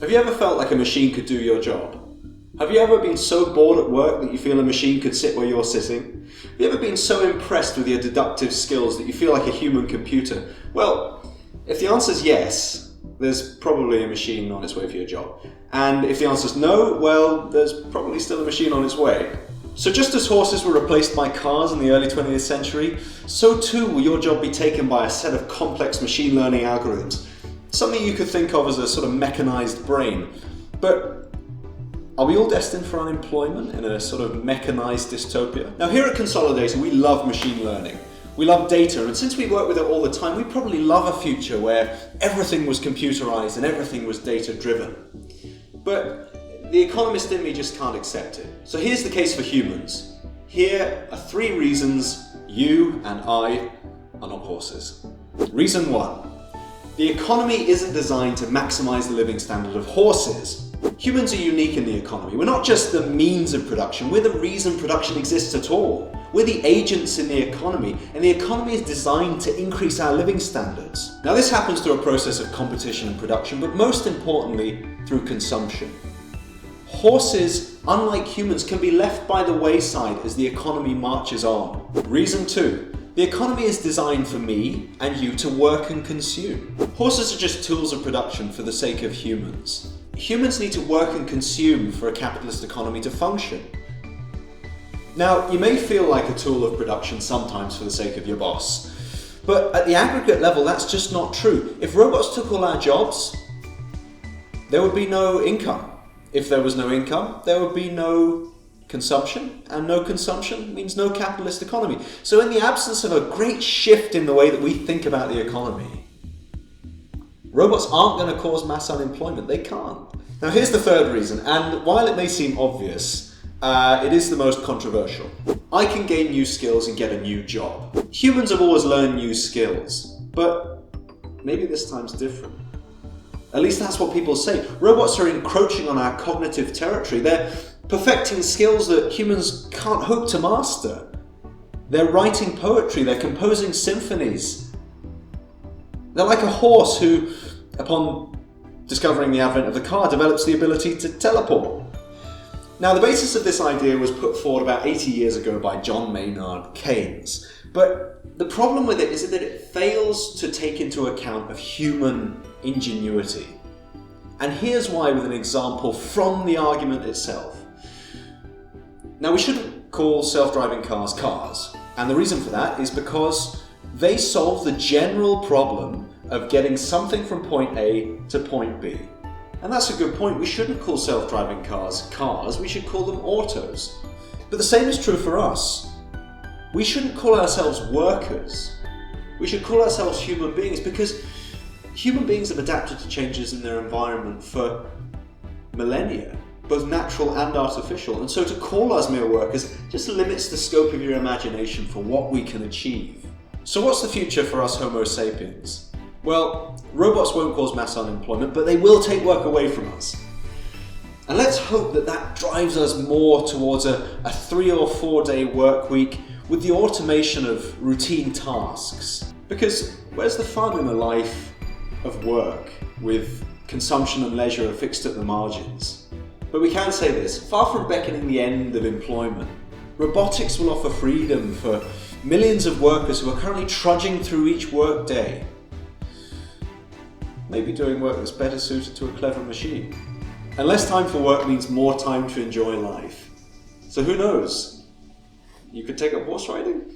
Have you ever felt like a machine could do your job? Have you ever been so bored at work that you feel a machine could sit where you're sitting? Have you ever been so impressed with your deductive skills that you feel like a human computer? Well, if the answer is yes, there's probably a machine on its way for your job. And if the answer is no, well, there's probably still a machine on its way. So just as horses were replaced by cars in the early 20th century, so too will your job be taken by a set of complex machine learning algorithms. Something you could think of as a sort of mechanized brain. But are we all destined for unemployment in a sort of mechanized dystopia? Now here at Consolidata, we love machine learning. We love data, and since we work with it all the time, we probably love a future where everything was computerized and everything was data-driven. But the economist in me just can't accept it. So here's the case for humans. Here are 3 reasons you and I are not horses. Reason 1. The economy isn't designed to maximize the living standard of horses. Humans are unique in the economy. We're not just the means of production, we're the reason production exists at all. We're the agents in the economy, and the economy is designed to increase our living standards. Now this happens through a process of competition and production, but most importantly, through consumption. Horses, unlike humans, can be left by the wayside as the economy marches on. Reason 2. The economy is designed for me and you to work and consume. Horses are just tools of production for the sake of humans. Humans need to work and consume for a capitalist economy to function. Now, you may feel like a tool of production sometimes for the sake of your boss, but at the aggregate level, that's just not true. If robots took all our jobs, there would be no income. If there was no income, there would be no consumption, and no consumption means no capitalist economy. So in the absence of a great shift in the way that we think about the economy, robots aren't going to cause mass unemployment. They can't. Now here's the 3rd reason, and while it may seem obvious, it is the most controversial. I can gain new skills and get a new job. Humans have always learned new skills, but maybe this time's different. At least that's what people say. Robots are encroaching on our cognitive territory. They're perfecting skills that humans can't hope to master. They're writing poetry, they're composing symphonies. They're like a horse who, upon discovering the advent of the car, develops the ability to teleport. Now, the basis of this idea was put forward about 80 years ago by John Maynard Keynes. But the problem with it is that it fails to take into account of human ingenuity. And here's why with an example from the argument itself. Now, we shouldn't call self-driving cars cars. And the reason for that is because they solve the general problem of getting something from point A to point B. And that's a good point. We shouldn't call self-driving cars cars, we should call them autos. But the same is true for us. We shouldn't call ourselves workers. We should call ourselves human beings, because human beings have adapted to changes in their environment for millennia, both natural and artificial. And so to call us mere workers just limits the scope of your imagination for what we can achieve. So what's the future for us Homo sapiens? Well, robots won't cause mass unemployment, but they will take work away from us. And let's hope that that drives us more towards a 3 or 4 day work week with the automation of routine tasks. Because where's the fun in a life of work with consumption and leisure fixed at the margins? But we can say this, far from beckoning the end of employment, robotics will offer freedom for millions of workers who are currently trudging through each work day. Maybe doing work that's better suited to a clever machine. And less time for work means more time to enjoy life. So who knows? You could take up horse riding?